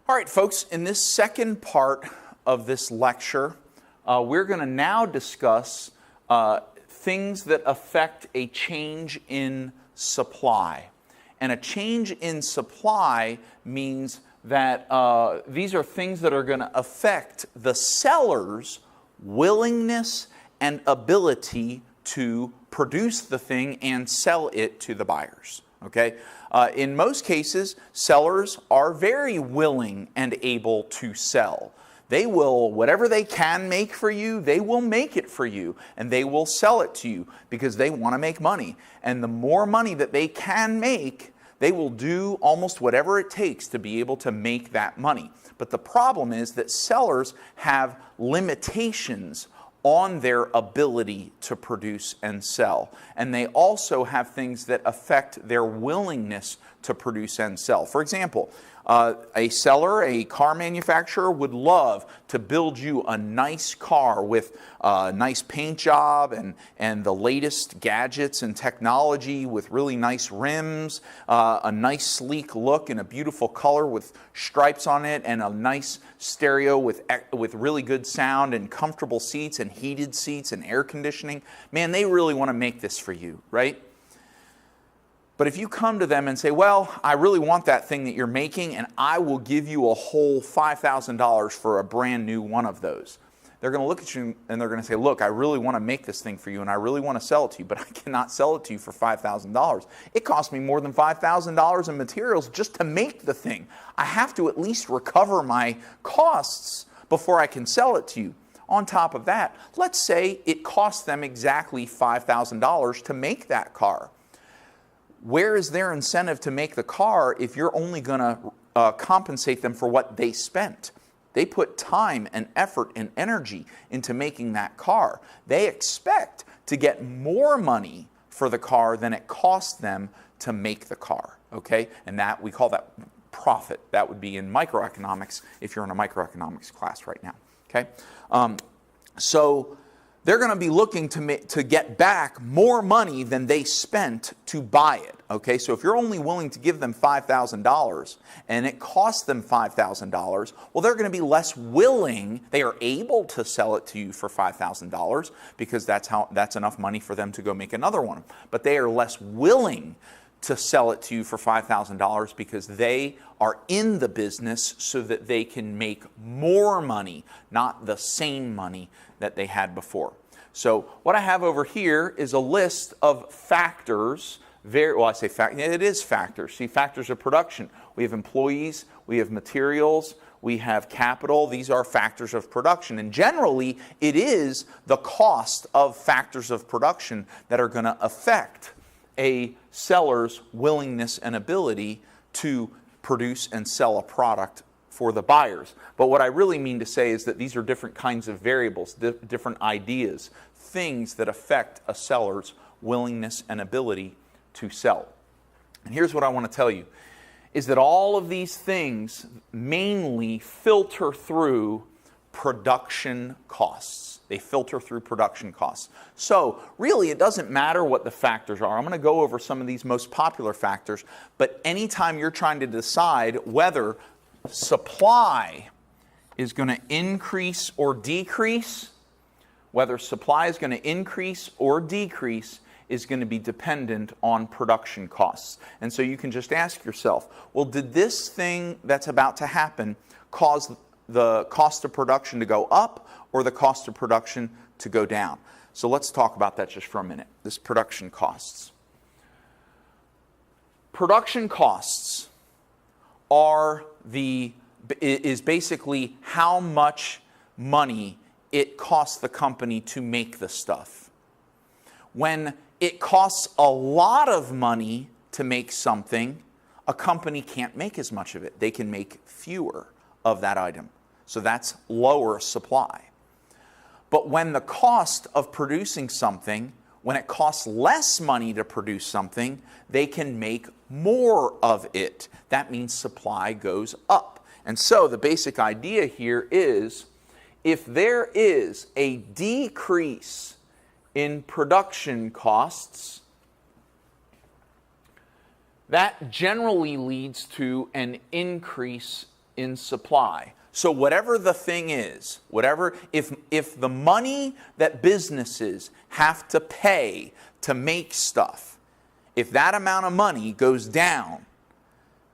All right, folks, in this second part of this lecture, we're going to now discuss things that affect a change in supply. And a change in supply means that these are things that are going to affect the seller's willingness and ability to produce the thing and sell it to the buyers. Okay? In most cases, sellers are very willing and able to sell. They will, whatever they can make for you, they will make it for you, and they will sell it to you because they want to make money. And the more money that they can make, they will do almost whatever it takes to be able to make that money. But the problem is that sellers have limitations on their ability to produce and sell. And they also have things that affect their willingness to produce and sell. For example, a seller, a car manufacturer, would love to build you a nice car with a nice paint job and the latest gadgets and technology with really nice rims, a nice sleek look and a beautiful color with stripes on it, and a nice stereo with really good sound and comfortable seats and heated seats and air conditioning. Man, they really want to make this for you, right? But if you come to them and say, well, I really want that thing that you're making, and I will give you a whole $5,000 for a brand new one of those, they're going to look at you and they're going to say, look, I really want to make this thing for you and I really want to sell it to you, but I cannot sell it to you for $5,000. It cost me more than $5,000 in materials just to make the thing. I have to at least recover my costs before I can sell it to you. On top of that, let's say it cost them exactly $5,000 to make that car. Where is their incentive to make the car if you're only going to compensate them for what they spent? They put time and effort and energy into making that car. They expect to get more money for the car than it cost them to make the car, okay? And that, we call that profit. That would be in microeconomics if you're in a microeconomics class right now, okay? So they're going to be looking to get back more money than they spent to buy it. Okay, so if you're only willing to give them $5,000 and it costs them $5,000, well, they're going to be less willing. They are able to sell it to you for $5,000 because that's enough money for them to go make another one. But they are less willing to sell it to you for $5,000 because they are in the business so that they can make more money, not the same money that they had before. So what I have over here is a list of factors. It is factors. See, factors of production. We have employees, we have materials, we have capital. These are factors of production. And generally, it is the cost of factors of production that are going to affect a seller's willingness and ability to produce and sell a product for the buyers. But what I really mean to say is that these are different kinds of variables, different ideas, things that affect a seller's willingness and ability to sell. And here's what I want to tell you, is that all of these things mainly filter through production costs. They filter through production costs. So really, it doesn't matter what the factors are. I'm going to go over some of these most popular factors, but anytime you're trying to decide whether supply is going to increase or decrease, whether supply is going to increase or decrease is going to be dependent on production costs. And so you can just ask yourself, well, did this thing that's about to happen cause the cost of production to go up or the cost of production to go down? So let's talk about that just for a minute, this production costs. Production costs is basically how much money it costs the company to make the stuff. When it costs a lot of money to make something, a company can't make as much of it. They can make fewer of that item. So that's lower supply. But when the cost of producing something, when it costs less money to produce something, they can make more of it. That means supply goes up. And so the basic idea here is, if there is a decrease in production costs, that generally leads to an increase in supply. So whatever the thing is, if the money that businesses have to pay to make stuff, if that amount of money goes down,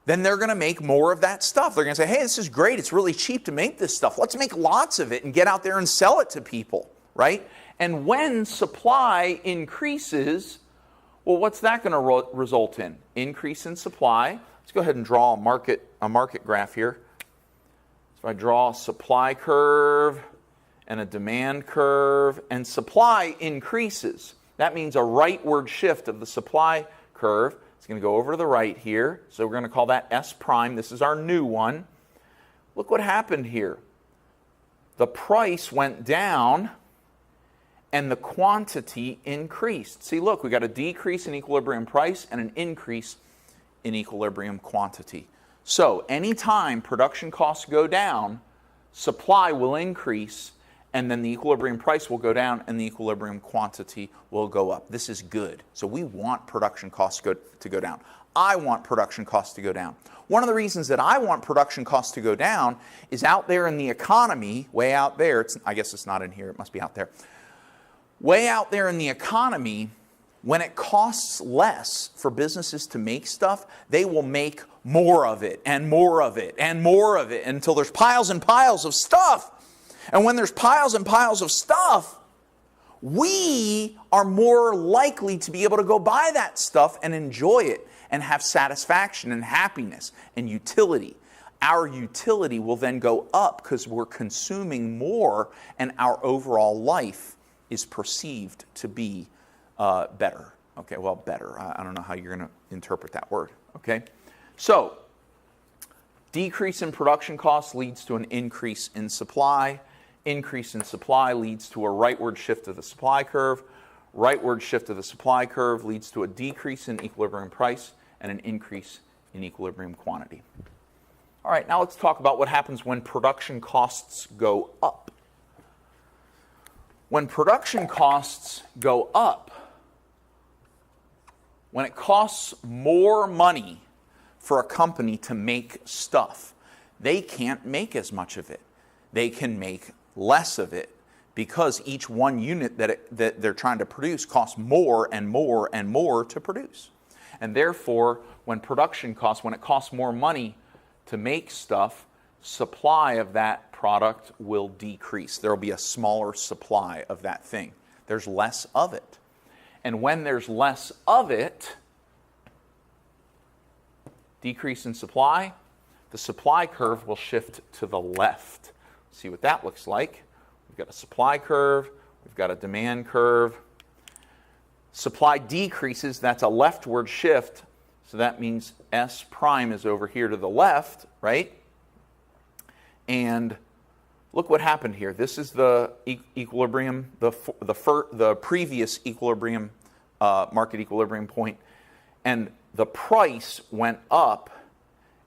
then they're going to make more of that stuff. They're going to say, hey, this is great. It's really cheap to make this stuff. Let's make lots of it and get out there and sell it to people, right? And when supply increases, well, what's that going to result in? Increase in supply. Let's go ahead and draw a market graph here. So I draw a supply curve and a demand curve, and supply increases. That means a rightward shift of the supply curve. It's going to go over to the right here. So we're going to call that S prime. This is our new one. Look what happened here. The price went down and the quantity increased. See, look, we got a decrease in equilibrium price and an increase in equilibrium quantity. So anytime production costs go down, supply will increase, and then the equilibrium price will go down and the equilibrium quantity will go up. This is good. So we want production costs to go down. I want production costs to go down. One of the reasons that I want production costs to go down is out there in the economy, way out there, I guess it's not in here, it must be out there. Way out there in the economy, when it costs less for businesses to make stuff, they will make more of it and more of it and more of it until there's piles and piles of stuff. And when there's piles and piles of stuff, we are more likely to be able to go buy that stuff and enjoy it and have satisfaction and happiness and utility. Our utility will then go up because we're consuming more and our overall life is perceived to be better. Okay, well, better. I don't know how you're going to interpret that word. Okay, so decrease in production costs leads to an increase in supply. Increase in supply leads to a rightward shift of the supply curve. Rightward shift of the supply curve leads to a decrease in equilibrium price and an increase in equilibrium quantity. All right, now let's talk about what happens when production costs go up. When production costs go up, when it costs more money for a company to make stuff, they can't make as much of it. They can make less of it because each one unit that they're trying to produce costs more and more and more to produce. And therefore, when it costs more money to make stuff, supply of that product will decrease. There will be a smaller supply of that thing. There's less of it. And when there's less of it, decrease in supply, the supply curve will shift to the left. See what that looks like. We've got a supply curve, we've got a demand curve. Supply decreases, that's a leftward shift, so that means S prime is over here to the left, right? And look what happened here. This is the equilibrium, the previous equilibrium, market equilibrium point, and the price went up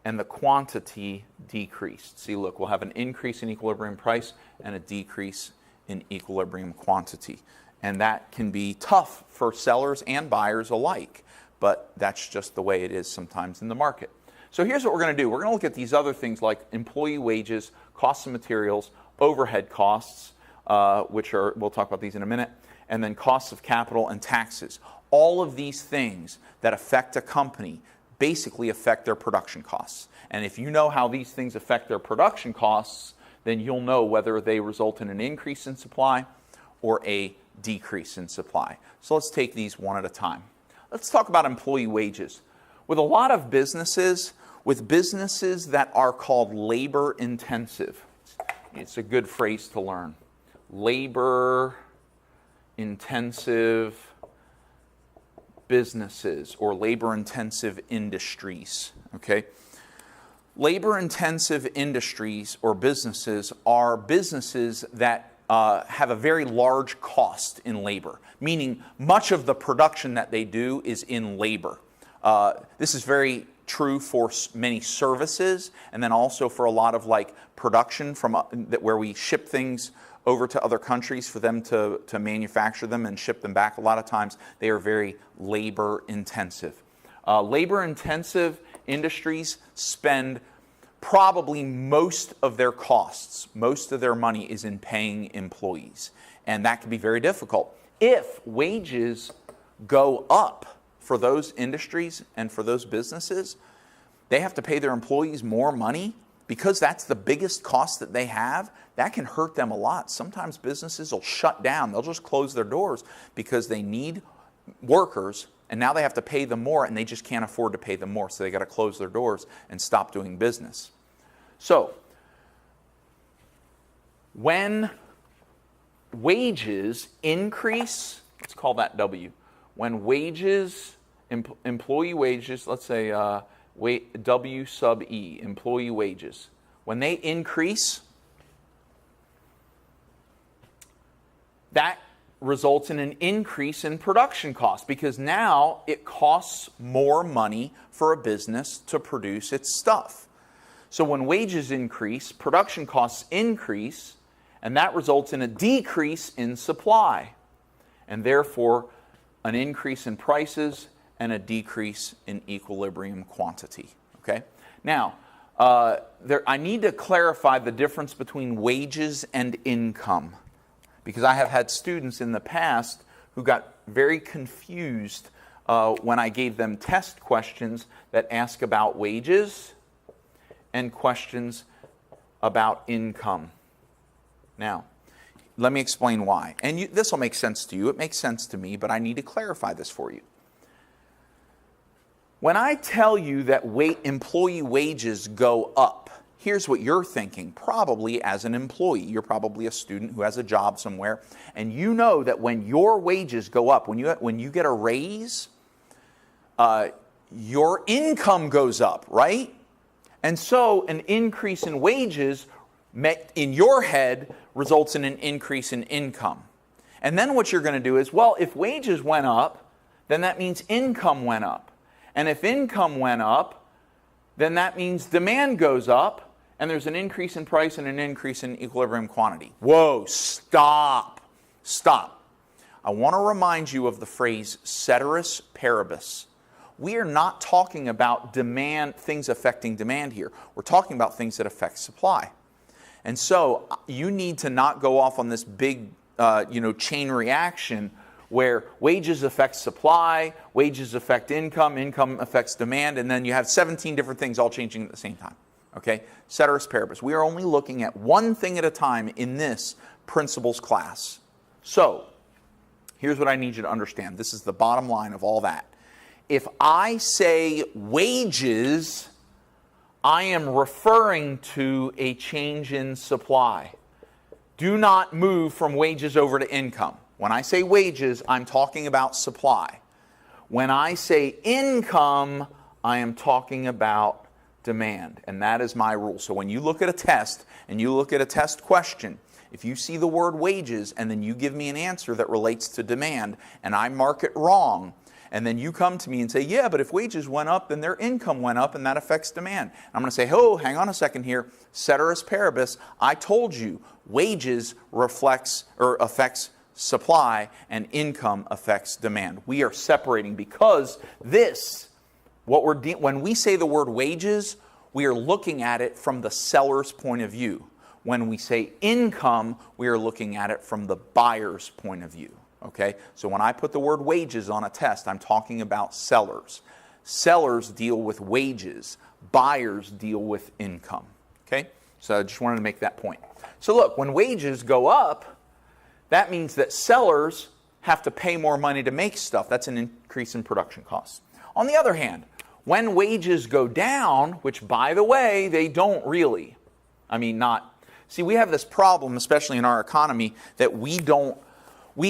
and the quantity decreased. See, look, we'll have an increase in equilibrium price and a decrease in equilibrium quantity. And that can be tough for sellers and buyers alike, but that's just the way it is sometimes in the market. So here's what we're going to do. We're going to look at these other things like employee wages, costs of materials, overhead costs, we'll talk about these in a minute, and then costs of capital and taxes. All of these things that affect a company basically affect their production costs. And if you know how these things affect their production costs, then you'll know whether they result in an increase in supply or a decrease in supply. So let's take these one at a time. Let's talk about employee wages. With a lot of businesses, with businesses that are called labor intensive, it's a good phrase to learn. Labor intensive businesses or labor-intensive industries, okay? Labor-intensive industries or businesses are businesses that have a very large cost in labor, meaning much of the production that they do is in labor. This is very true for many services and then also for a lot of like production from where we ship things over to other countries for them to manufacture them and ship them back. A lot of times they are very labor intensive. Labor intensive industries spend probably most of their costs, most of their money is in paying employees. And that can be very difficult. If wages go up for those industries and for those businesses, they have to pay their employees more money because that's the biggest cost that they have. That can hurt them a lot. Sometimes businesses will shut down. They'll just close their doors because they need workers, and now they have to pay them more, and they just can't afford to pay them more. So they got to close their doors and stop doing business. So when wages increase, let's call that W. When wages, employee wages, let's say W sub E, employee wages, when they increase, that results in an increase in production costs because now it costs more money for a business to produce its stuff. So when wages increase, production costs increase, and that results in a decrease in supply, and therefore an increase in prices and a decrease in equilibrium quantity. Okay? Now, I need to clarify the difference between wages and income, because I have had students in the past who got very confused when I gave them test questions that ask about wages and questions about income. Now, let me explain why. And this will make sense to you. It makes sense to me, but I need to clarify this for you. When I tell you that employee wages go up, here's what you're thinking, probably as an employee. You're probably a student who has a job somewhere, and you know that when your wages go up, when you get a raise, your income goes up, right? And so an increase in wages in your head results in an increase in income. And then what you're going to do is, well, if wages went up, then that means income went up. And if income went up, then that means demand goes up, and there's an increase in price and an increase in equilibrium quantity. Whoa, stop. Stop. I want to remind you of the phrase ceteris paribus. We are not talking about demand, things affecting demand here. We're talking about things that affect supply. And so you need to not go off on this big chain reaction where wages affect supply, wages affect income, income affects demand, and then you have 17 different things all changing at the same time. Okay? Ceteris paribus. We are only looking at one thing at a time in this principles class. So, here's what I need you to understand. This is the bottom line of all that. If I say wages, I am referring to a change in supply. Do not move from wages over to income. When I say wages, I'm talking about supply. When I say income, I am talking about demand. And that is my rule. So when you look at a test and you look at a test question, if you see the word wages and then you give me an answer that relates to demand and I mark it wrong, and then you come to me and say, yeah, but if wages went up, then their income went up and that affects demand. I'm going to say, oh, hang on a second here. Ceteris paribus, I told you wages affects supply and income affects demand. We are separating because when we say the word wages, we are looking at it from the seller's point of view. When we say income, we are looking at it from the buyer's point of view. Okay? So when I put the word wages on a test, I'm talking about sellers. Sellers deal with wages. Buyers deal with income. Okay? So I just wanted to make that point. So look, when wages go up, that means that sellers have to pay more money to make stuff. That's an increase in production costs. On the other hand, when wages go down, which by the way, they don't really. See, we have this problem, especially in our economy, that we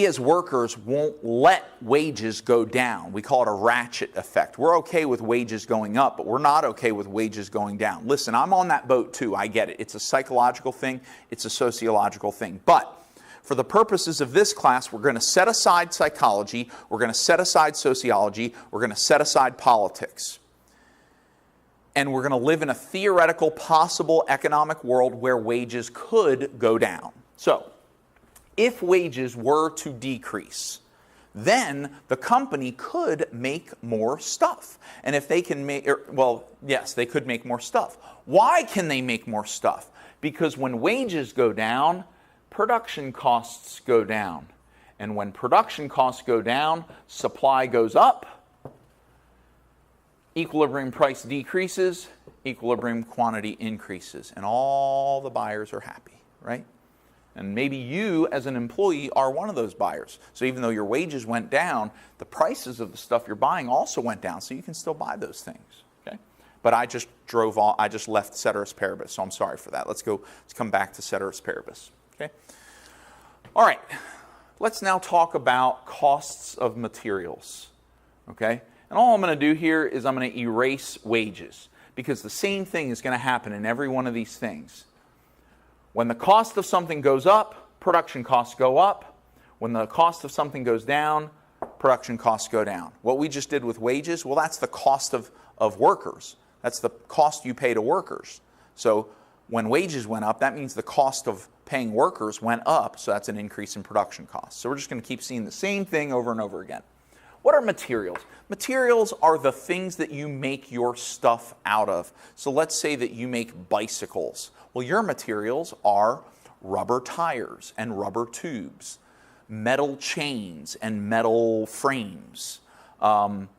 as workers won't let wages go down. We call it a ratchet effect. We're okay with wages going up, but we're not okay with wages going down. Listen, I'm on that boat too. I get it. It's a psychological thing. It's a sociological thing. But for the purposes of this class, we're going to set aside psychology. We're going to set aside sociology. We're going to set aside politics. And we're going to live in a theoretical, possible economic world where wages could go down. So, if wages were to decrease, then the company could make more stuff. And if they can make, well, yes, they could make more stuff. Why can they make more stuff? Because when wages go down, production costs go down. And when production costs go down, supply goes up, equilibrium price decreases, equilibrium quantity increases, and all the buyers are happy, right? And maybe you, as an employee, are one of those buyers. So even though your wages went down, the prices of the stuff you're buying also went down, so you can still buy those things, okay? But I just left ceteris paribus, so I'm sorry for that. Let's come back to ceteris paribus, okay? All right, let's now talk about costs of materials, okay? And all I'm going to do here is I'm going to erase wages, because the same thing is going to happen in every one of these things. When the cost of something goes up, production costs go up. When the cost of something goes down, production costs go down. What we just did with wages, well, that's the cost of workers. That's the cost you pay to workers. So when wages went up, that means the cost of paying workers went up, so that's an increase in production costs. So we're just going to keep seeing the same thing over and over again. What are materials? Materials are the things that you make your stuff out of. So let's say that you make bicycles. Well, your materials are rubber tires and rubber tubes, metal chains and metal frames, the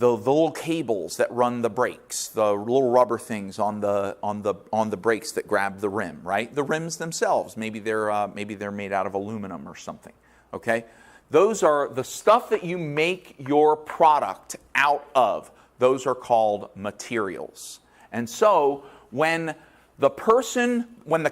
little cables that run the brakes, the little rubber things on the brakes that grab the rim, right? The rims themselves, maybe they're made out of aluminum or something. Okay, those are the stuff that you make your product out of. Those are called materials. And so when the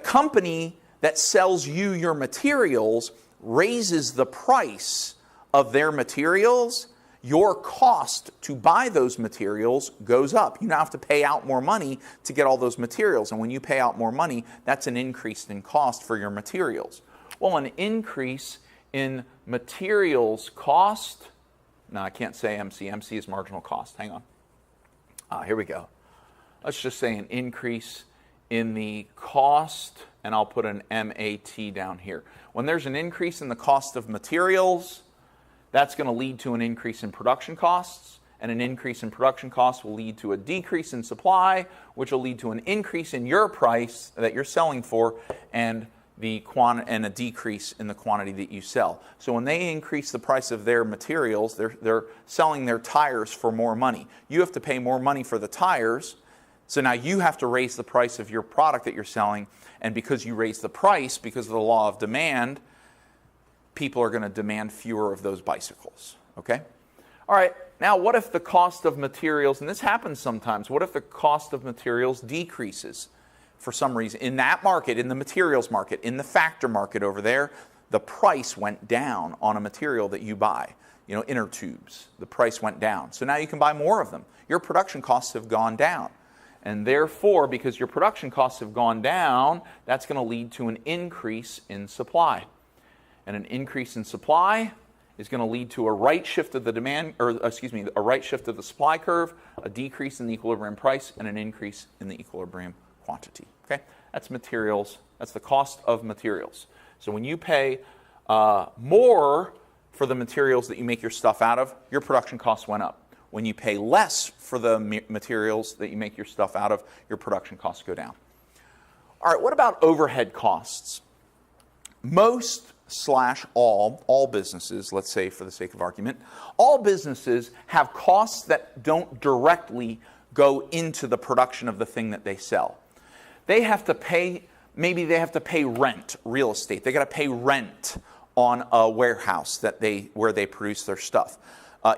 company that sells you your materials raises the price of their materials, your cost to buy those materials goes up. You now have to pay out more money to get all those materials. And when you pay out more money, that's an increase in cost for your materials. Well, an increase in materials cost, no, I can't say MC. MC is marginal cost. Hang on. Here we go. Let's just say an increase in the cost, and I'll put an MAT down here. When there's an increase in the cost of materials, that's going to lead to an increase in production costs, and an increase in production costs will lead to a decrease in supply, which will lead to an increase in your price that you're selling for, and a decrease in the quantity that you sell. So when they increase the price of their materials, they're selling their tires for more money. You have to pay more money for the tires, so now you have to raise the price of your product that you're selling, and because you raise the price, because of the law of demand, people are going to demand fewer of those bicycles, okay? All right, now what if the cost of materials, and this happens sometimes, what if the cost of materials decreases for some reason? In that market, in the materials market, in the factor market over there, the price went down on a material that you buy. You know, inner tubes, the price went down. So now you can buy more of them. Your production costs have gone down. And therefore, because your production costs have gone down, that's going to lead to an increase in supply. And an increase in supply is going to lead to a right shift of the a right shift of the supply curve, a decrease in the equilibrium price, and an increase in the equilibrium quantity. Okay, that's materials. That's the cost of materials. So when you pay more for the materials that you make your stuff out of, your production costs went up. When you pay less for the materials that you make your stuff out of, your production costs go down. All right, what about overhead costs? Most / all businesses, let's say for the sake of argument, all businesses have costs that don't directly go into the production of the thing that they sell. They have to pay, maybe they have to pay rent, real estate. They got to pay rent on a warehouse where they produce their stuff.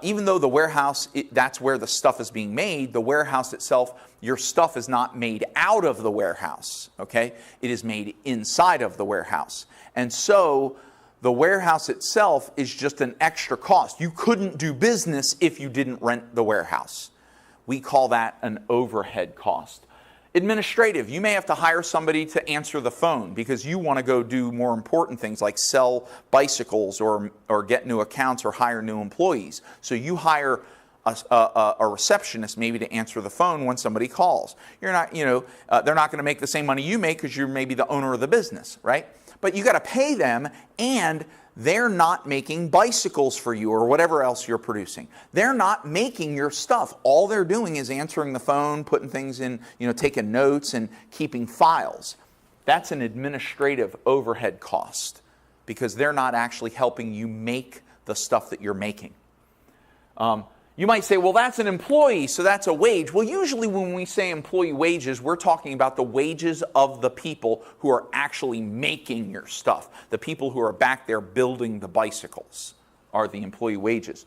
Even though the warehouse, that's where the stuff is being made, the warehouse itself, your stuff is not made out of the warehouse, okay? It is made inside of the warehouse. And so the warehouse itself is just an extra cost. You couldn't do business if you didn't rent the warehouse. We call that an overhead cost. Administrative, you may have to hire somebody to answer the phone because you want to go do more important things like sell bicycles or get new accounts or hire new employees. So you hire a receptionist maybe to answer the phone when somebody calls. You're not, they're not going to make the same money you make because you're maybe the owner of the business, right? But you got to pay them, and they're not making bicycles for you or whatever else you're producing. They're not making your stuff. All they're doing is answering the phone, putting things in, taking notes and keeping files. That's an administrative overhead cost because they're not actually helping you make the stuff that you're making. You might say, well, that's an employee, so that's a wage. Well, usually when we say employee wages, we're talking about the wages of the people who are actually making your stuff. The people who are back there building the bicycles are the employee wages.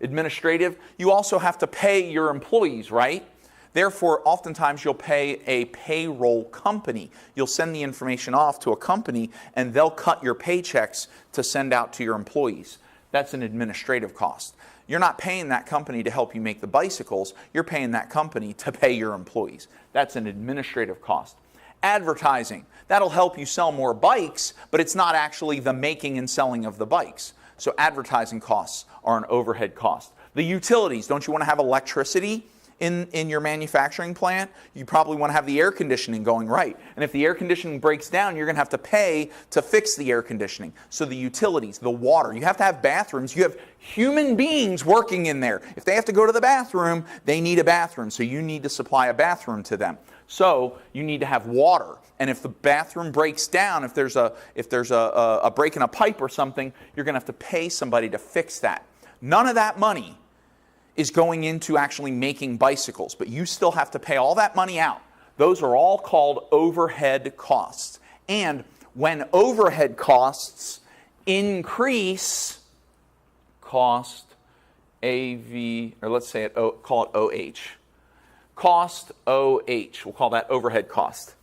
Administrative, you also have to pay your employees, right? Therefore, oftentimes you'll pay a payroll company. You'll send the information off to a company, and they'll cut your paychecks to send out to your employees. That's an administrative cost. You're not paying that company to help you make the bicycles. You're paying that company to pay your employees. That's an administrative cost. Advertising. That'll help you sell more bikes, but it's not actually the making and selling of the bikes. So advertising costs are an overhead cost. The utilities. Don't you want to have electricity in your manufacturing plant? You probably want to have the air conditioning going right. And if the air conditioning breaks down, you're going to have to pay to fix the air conditioning. So the utilities, the water, you have to have bathrooms. You have human beings working in there. If they have to go to the bathroom, they need a bathroom. So you need to supply a bathroom to them. So you need to have water. And if the bathroom breaks down, if there's a break in a pipe or something, you're going to have to pay somebody to fix that. None of that money is going into actually making bicycles, but you still have to pay all that money out. Those are all called overhead costs. And when overhead costs increase, cost AV, or let's say call it OH. Cost OH, we'll call that overhead cost.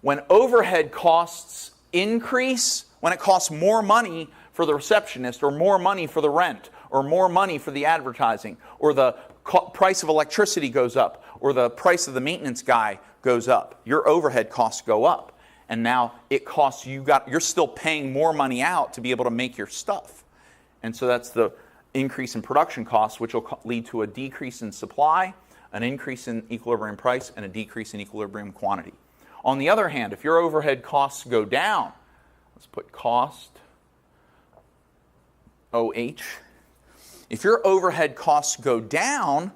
When overhead costs increase, when it costs more money for the receptionist or more money for the rent, or more money for the advertising, or the price of electricity goes up, or the price of the maintenance guy goes up, your overhead costs go up. And now it costs you're still paying more money out to be able to make your stuff. And so that's the increase in production costs, which will lead to a decrease in supply, an increase in equilibrium price, and a decrease in equilibrium quantity. On the other hand, if your overhead costs go down, let's put cost OH. If your overhead costs go down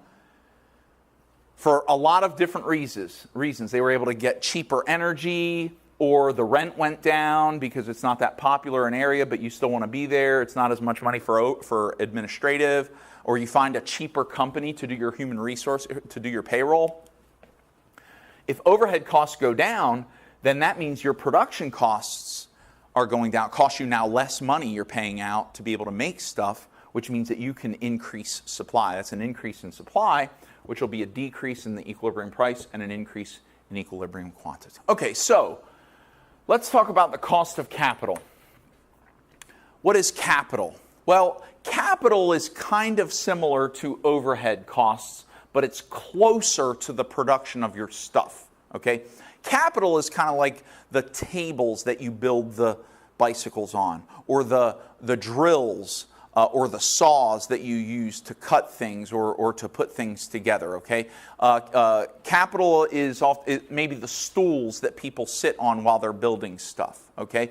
for a lot of different reasons, they were able to get cheaper energy, or the rent went down because it's not that popular an area, but you still want to be there. It's not as much money for administrative, or you find a cheaper company to do your human resource, to do your payroll. If overhead costs go down, then that means your production costs are going down. It costs you now less money you're paying out to be able to make stuff, which means that you can increase supply. That's an increase in supply, which will be a decrease in the equilibrium price and an increase in equilibrium quantity. Okay, so let's talk about the cost of capital. What is capital? Well, capital is kind of similar to overhead costs, but it's closer to the production of your stuff. Okay? Capital is kind of like the tables that you build the bicycles on, or the drills, or the saws that you use to cut things or to put things together, okay? Capital is maybe the stools that people sit on while they're building stuff, okay?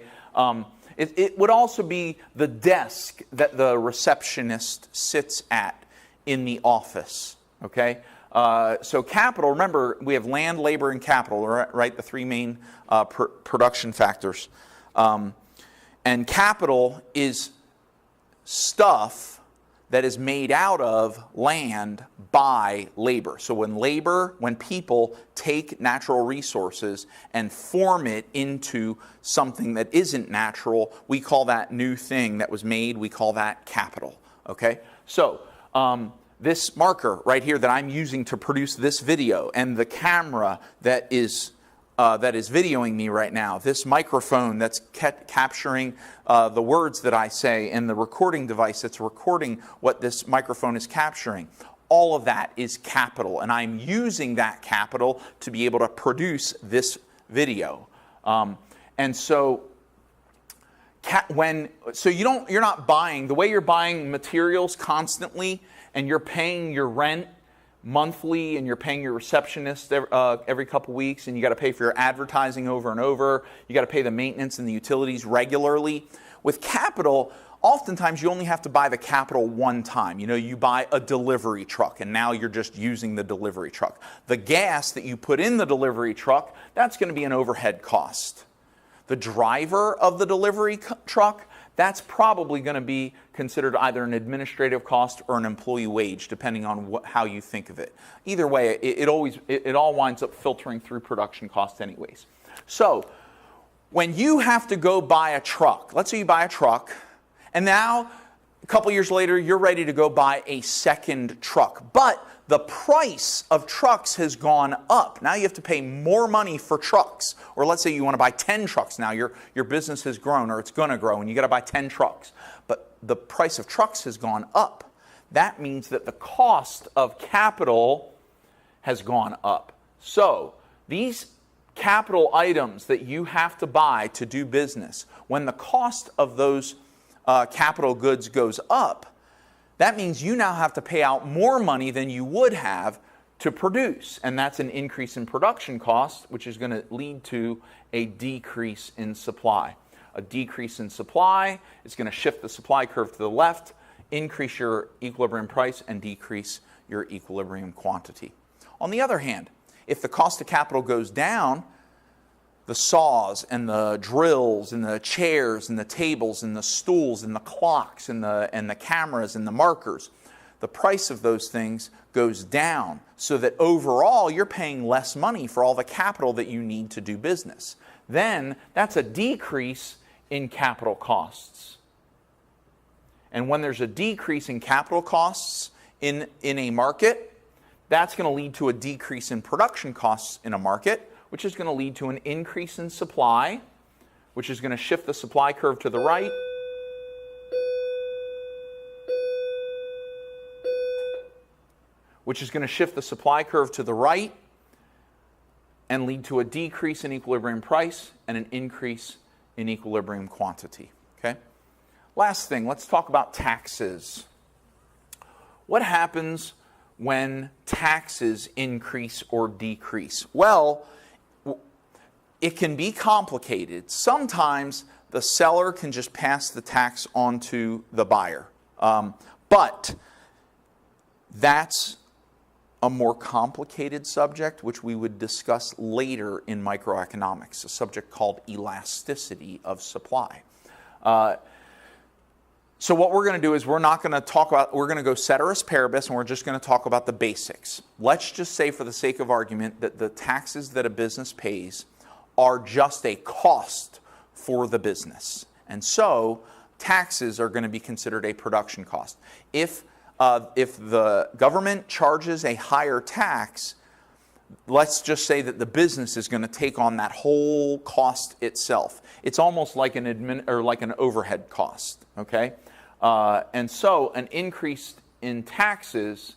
It would also be the desk that the receptionist sits at in the office, okay? So capital, remember, we have land, labor, and capital, right? The three main production factors. And capital is stuff that is made out of land by labor. So when people take natural resources and form it into something that isn't natural, we call that new thing that was made, we call that capital, okay? So this marker right here that I'm using to produce this video, and the camera that is videoing me right now, this microphone that's capturing the words that I say, and the recording device that's recording what this microphone is capturing, all of that is capital, and I'm using that capital to be able to produce this video. And so you're not buying, the way you're buying materials constantly, and you're paying your rent monthly, and you're paying your receptionist every couple weeks, and you got to pay for your advertising over and over, you got to pay the maintenance and the utilities regularly. With capital, oftentimes you only have to buy the capital one time. You buy a delivery truck and now you're just using the delivery truck. The gas that you put in the delivery truck, that's going to be an overhead cost. The driver of the delivery truck, that's probably going to be considered either an administrative cost or an employee wage, depending on how you think of it. Either way, it all winds up filtering through production costs anyways. So when you have to go buy a truck, let's say you buy a truck, and now a couple years later you're ready to go buy a second truck, but the price of trucks has gone up. Now you have to pay more money for trucks. Or let's say you want to buy 10 trucks now. Your business has grown, or it's going to grow, and you got to buy 10 trucks. But the price of trucks has gone up. That means that the cost of capital has gone up. So these capital items that you have to buy to do business, when the cost of those capital goods goes up, that means you now have to pay out more money than you would have to produce. And that's an increase in production costs, which is going to lead to a decrease in supply. A decrease in supply is going to shift the supply curve to the left, increase your equilibrium price, and decrease your equilibrium quantity. On the other hand, if the cost of capital goes down, the saws and the drills and the chairs and the tables and the stools and the clocks and the cameras and the markers, the price of those things goes down so that overall you're paying less money for all the capital that you need to do business. Then that's a decrease in capital costs. And when there's a decrease in capital costs in a market, that's going to lead to a decrease in production costs in a market, which is going to lead to an increase in supply, which is going to shift the supply curve to the right, and lead to a decrease in equilibrium price and an increase in equilibrium quantity. Okay? Last thing, let's talk about taxes. What happens when taxes increase or decrease? Well, it can be complicated. Sometimes the seller can just pass the tax on to the buyer. But that's a more complicated subject, which we would discuss later in microeconomics, a subject called elasticity of supply. So what we're going to do is we're going to go ceteris paribus, and we're just going to talk about the basics. Let's just say, for the sake of argument, that the taxes that a business pays are just a cost for the business. And so taxes are going to be considered a production cost. If the government charges a higher tax, let's just say that the business is going to take on that whole cost itself. It's almost like an overhead cost, okay? And so an increase in taxes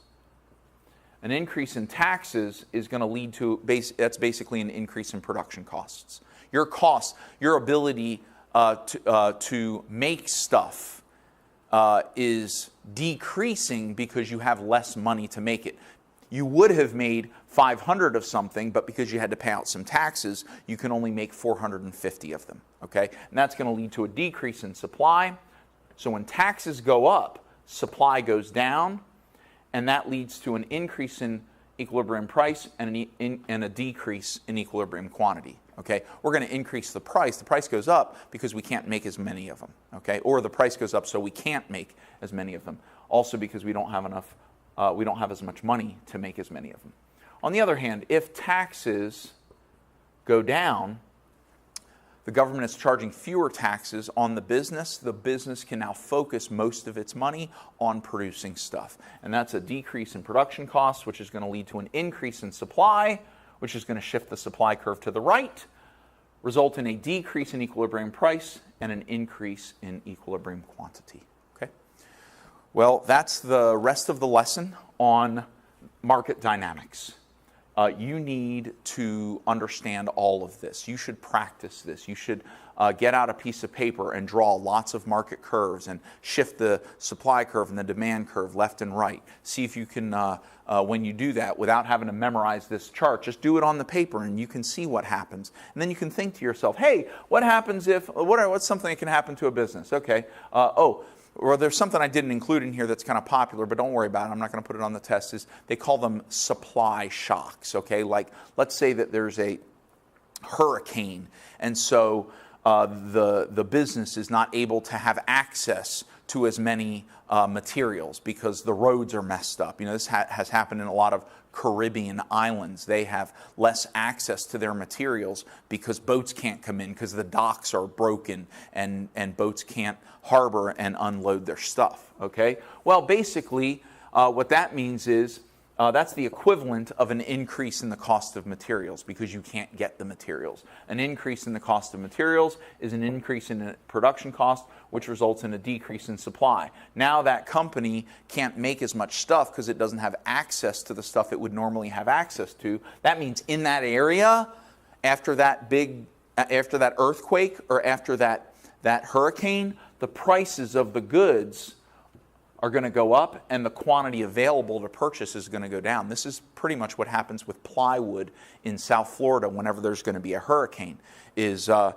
is going to lead to, that's basically an increase in production costs. Your costs, your ability to make stuff is decreasing because you have less money to make it. You would have made 500 of something, but because you had to pay out some taxes, you can only make 450 of them, okay? And that's going to lead to a decrease in supply. So when taxes go up, supply goes down, and that leads to an increase in equilibrium price and a decrease in equilibrium quantity. Okay, we're going to increase the price. The price goes up because we can't make as many of them. Okay, or the price goes up so we can't make as many of them. Also because we don't have enough, we don't have as much money to make as many of them. On the other hand, if taxes go down, the government is charging fewer taxes on the business can now focus most of its money on producing stuff. And that's a decrease in production costs, which is going to lead to an increase in supply, which is going to shift the supply curve to the right, result in a decrease in equilibrium price and an increase in equilibrium quantity. Okay? Well, that's the rest of the lesson on market dynamics. you need to understand all of this. You should practice this. You should get out a piece of paper and draw lots of market curves and shift the supply curve and the demand curve left and right. See if you can, when you do that, without having to memorize this chart, just do it on the paper and you can see what happens. And then you can think to yourself, hey, what happens if, what's something that can happen to a business? Okay, or there's something I didn't include in here that's kind of popular, but don't worry about it. I'm not going to put it on the test. Is they call them supply shocks, okay? Like, let's say that there's a hurricane, and so the business is not able to have access to as many materials because the roads are messed up. You know, this has happened in a lot of Caribbean islands. They have less access to their materials because boats can't come in because the docks are broken and boats can't harbor and unload their stuff, okay? Well, basically, what that means is that's the equivalent of an increase in the cost of materials because you can't get the materials. An increase in the cost of materials is an increase in the production cost, which results in a decrease in supply. Now that company can't make as much stuff because it doesn't have access to the stuff it would normally have access to. That means in that area, after that earthquake or after that hurricane, the prices of the goods are going to go up and the quantity available to purchase is going to go down. This is pretty much what happens with plywood in South Florida whenever there's going to be a hurricane. Well,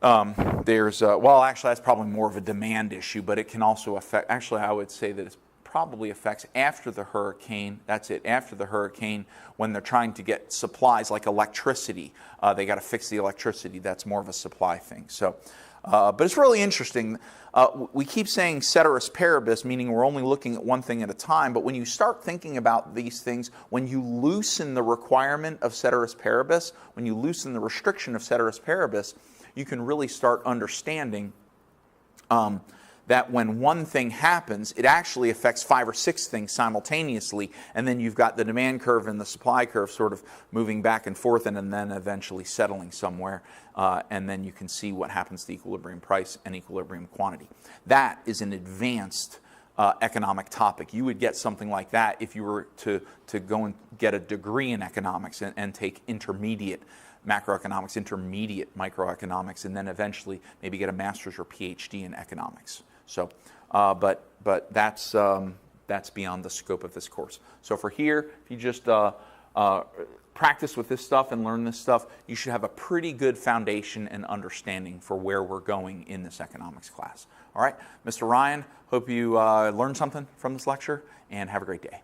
actually that's probably more of a demand issue, but it can also affect, actually I would say that it probably affects after the hurricane. That's it, after the hurricane, when they're trying to get supplies like electricity. They got to fix the electricity. That's more of a supply thing. So, but it's really interesting. We keep saying ceteris paribus, meaning we're only looking at one thing at a time, but when you start thinking about these things, when you loosen the requirement of ceteris paribus, when you loosen the restriction of ceteris paribus, you can really start understanding that when one thing happens, it actually affects 5 or 6 things simultaneously, and then you've got the demand curve and the supply curve sort of moving back and forth and then eventually settling somewhere, and then you can see what happens to equilibrium price and equilibrium quantity. That is an advanced economic topic. You would get something like that if you were to go and get a degree in economics and take intermediate macroeconomics, intermediate microeconomics, and then eventually maybe get a master's or PhD in economics. So, but that's beyond the scope of this course. So for here, if you just practice with this stuff and learn this stuff, you should have a pretty good foundation and understanding for where we're going in this economics class. All right, Mr. Ryan, hope you learned something from this lecture, and have a great day.